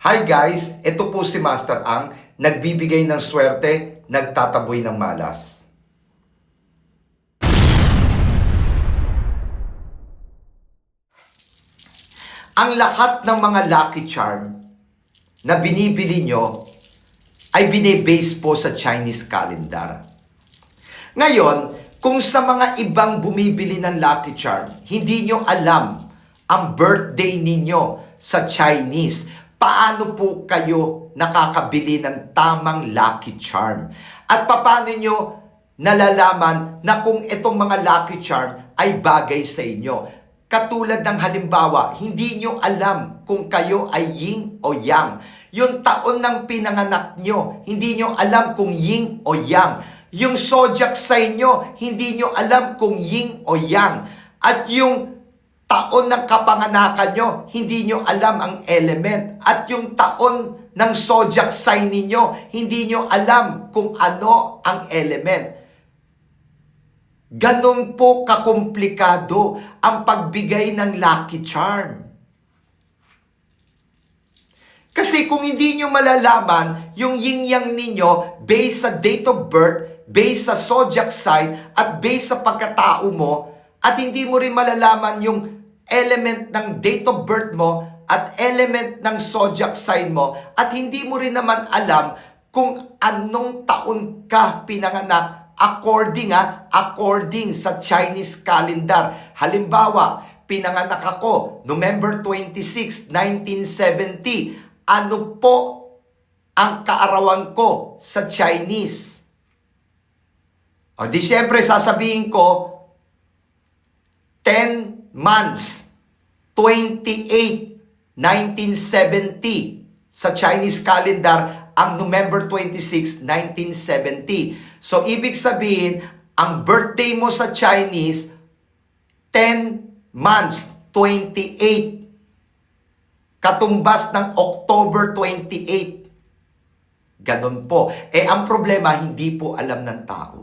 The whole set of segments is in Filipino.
Hi guys, ito po si Master Ang, nagbibigay ng swerte, nagtataboy ng malas. Ang lahat ng mga lucky charm na binibili nyo ay binibase po sa Chinese calendar. Ngayon, kung sa mga ibang bumibili ng lucky charm, hindi nyo alam ang birthday ninyo sa Chinese, paano po kayo nakakabili ng tamang lucky charm? At paano nyo nalalaman na kung itong mga lucky charm ay bagay sa inyo? Katulad ng halimbawa, hindi nyo alam kung kayo ay yin o yang. Yung taon ng pinanganak nyo, hindi nyo alam kung yin o yang. Yung zodiac sign nyo, hindi nyo alam kung yin o yang. At yung taon ng kapanganakan nyo, hindi nyo alam ang element. At yung taon ng zodiac sign ninyo, hindi nyo alam kung ano ang element. Ganon po kakomplikado ang pagbigay ng lucky charm. Kasi kung hindi nyo malalaman yung yin-yang ninyo based sa date of birth, based sa zodiac sign, at based sa pagkatao mo, at hindi mo rin malalaman yung element ng date of birth mo at element ng zodiac sign mo, at hindi mo rin naman alam kung anong taon ka pinanganak according sa Chinese calendar. Halimbawa, pinanganak ako November 26, 1970. Ano po ang kaarawan ko sa Chinese? O di syempre sasabihin ko 10 months 28, 1970 sa Chinese calendar ang November 26, 1970. So, ibig sabihin, ang birthday mo sa Chinese, 10 months, 28. Katumbas ng October 28. Ganon po. Ang problema, hindi po alam ng tao.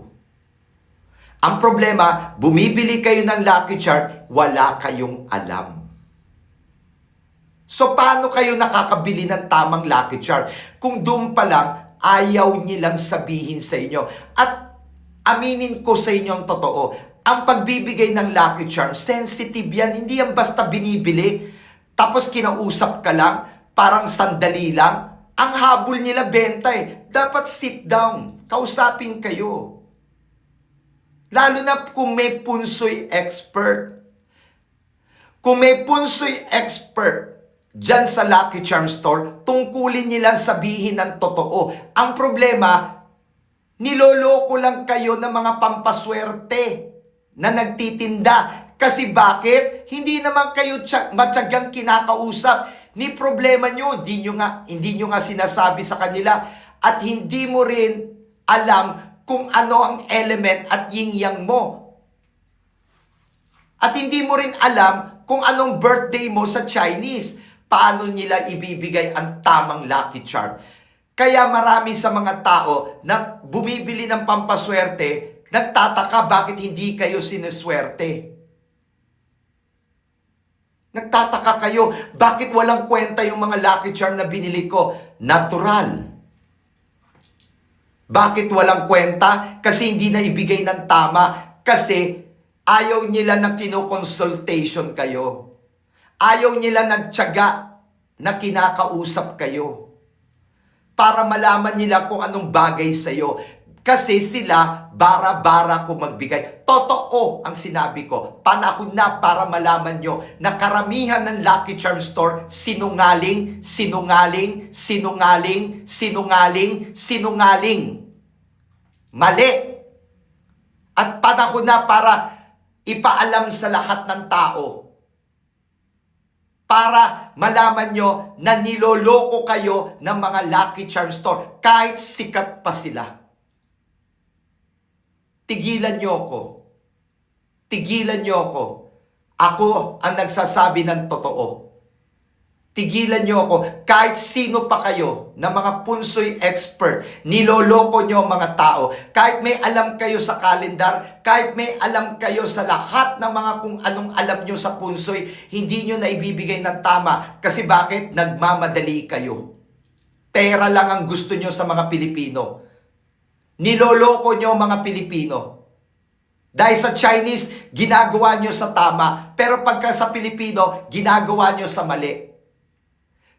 Ang problema, bumibili kayo ng lucky charm, wala kayong alam. So, paano kayo nakakabili ng tamang lucky charm? Kung doon pa lang, ayaw nilang sabihin sa inyo. At aminin ko sa inyo ang totoo, ang pagbibigay ng lucky charm, sensitive yan. Hindi yan basta binibili, tapos kinausap ka lang, parang sandali lang. Ang habol nila benta eh. Dapat sit down, kausapin kayo. Lalo na kung may punsoy expert. Kung may punsoy expert, diyan sa Lucky Charm Store, tungkulin nilang sabihin ng totoo. Ang problema, niloloko lang kayo ng mga pampaswerte na nagtitinda. Kasi bakit? Hindi naman kayo matyagang kinakausap. Ni problema nyo, hindi nyo nga sinasabi sa kanila. At hindi mo rin alam kung ano ang element at yin-yang mo. At hindi mo rin alam kung anong birthday mo sa Chinese. Paano nila ibibigay ang tamang lucky charm? Kaya marami sa mga tao na bumibili ng pampaswerte, nagtataka bakit hindi kayo sinuswerte. Nagtataka kayo, bakit walang kwenta yung mga lucky charm na binili ko? Natural. Bakit walang kwenta? Kasi hindi na ibigay ng tama. Kasi ayaw nila na kino-consultation kayo. Ayaw nila ng tiyaga na kinakausap kayo para malaman nila kung anong bagay sa'yo. Kasi sila, bara-bara ko magbigay. Totoo ang sinabi ko. Panahon na para malaman nyo na karamihan ng Lucky Charm Store, sinungaling, sinungaling, sinungaling, sinungaling, sinungaling. Mali. At panahon na para ipaalam sa lahat ng tao, para malaman nyo na niloloko kayo ng mga Lucky Charm Store kahit sikat pa sila. Tigilan nyo ako. Tigilan nyo ako. Ako ang nagsasabi ng totoo. tigilan nyo ako. Kahit sino pa kayo na mga punsoy expert, niloloko nyo ang mga tao. Kahit may alam kayo sa kalendar, kahit may alam kayo sa lahat ng mga kung anong alam nyo sa punsoy, hindi nyo na ibibigay ng tama. Kasi bakit? Nagmamadali kayo. Pera lang ang gusto nyo sa mga Pilipino. Niloloko nyo ang mga Pilipino. Dahil sa Chinese, ginagawa nyo sa tama. Pero pagka sa Pilipino, ginagawa nyo sa mali.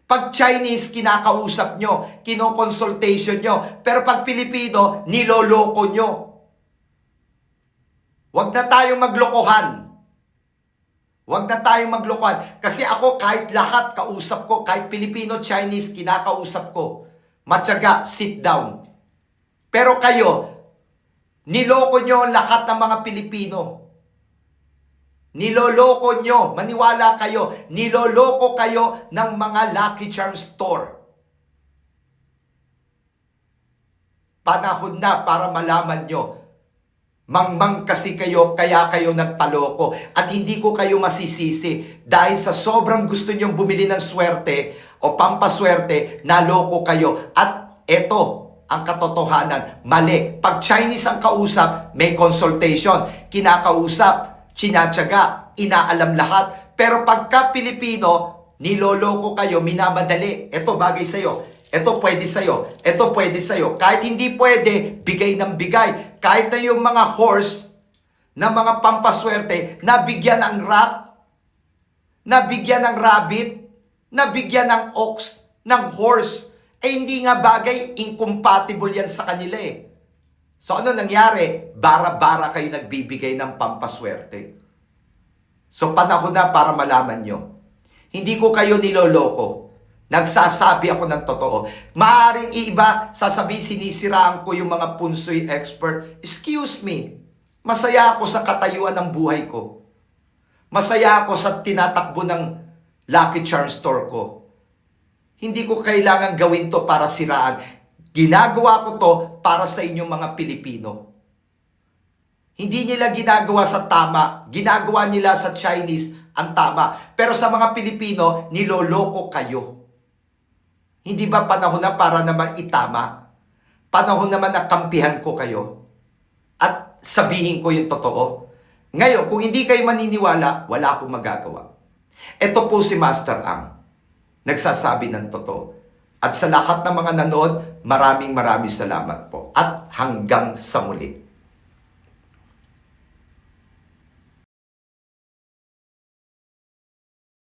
Pag Chinese, kinakausap nyo, kinoconsultation nyo. Pero pag Pilipino, niloloko nyo. Huwag na tayong maglokohan. Huwag na tayong maglokohan. Kasi ako, kahit lahat kausap ko, kahit Pilipino, Chinese, kinakausap ko. Matyaga, sit down. Pero kayo, niloko nyo ang lahat ng mga Pilipino. Niloloko nyo, maniwala kayo, niloloko kayo ng mga Lucky Charms store. Panahon na para malaman nyo, mangmang kasi kayo, kaya kayo nagpaloko. At hindi ko kayo masisisi dahil sa sobrang gusto nyong bumili ng swerte o pampaswerte, naloko kayo. At eto, ang katotohanan, mali. Pag Chinese ang kausap, may consultation. Kinakausap, tsinatsaga, inaalam lahat. Pero pagka Pilipino, niloloko kayo, minamadali. Ito bagay sa'yo. Ito pwede sa'yo. Ito pwede sa'yo. Kahit hindi pwede, bigay ng bigay. Kahit na yung mga horse, na mga pampaswerte, nabigyan ng rat, nabigyan ng rabbit, nabigyan ng ox, ng horse. Eh hindi nga bagay, incompatible yan sa kanila eh. So ano nangyari? Bara-bara kayo nagbibigay ng pampaswerte. So panahon na para malaman nyo. Hindi ko kayo niloloko. Nagsasabi ako ng totoo. Maaaring iba, sasabihin sinisiraan ko yung mga punsoy expert. Excuse me. Masaya ako sa katayuan ng buhay ko. Masaya ako sa tinatakbo ng Lucky Charms store ko. Hindi ko kailangan gawin to para siraan. Ginagawa ko to para sa inyong mga Pilipino. Hindi nila ginagawa sa tama. Ginagawa nila sa Chinese ang tama. Pero sa mga Pilipino, niloloko kayo. Hindi ba panahon na para naman itama? Panahon naman na kampihan ko kayo. At sabihin ko yung totoo. Ngayon, kung hindi kayo maniniwala, wala akong magagawa. Ito po si Master Ang. Nagsasabi ng totoo. At sa lahat ng mga nanood, maraming salamat po. At hanggang sa muli.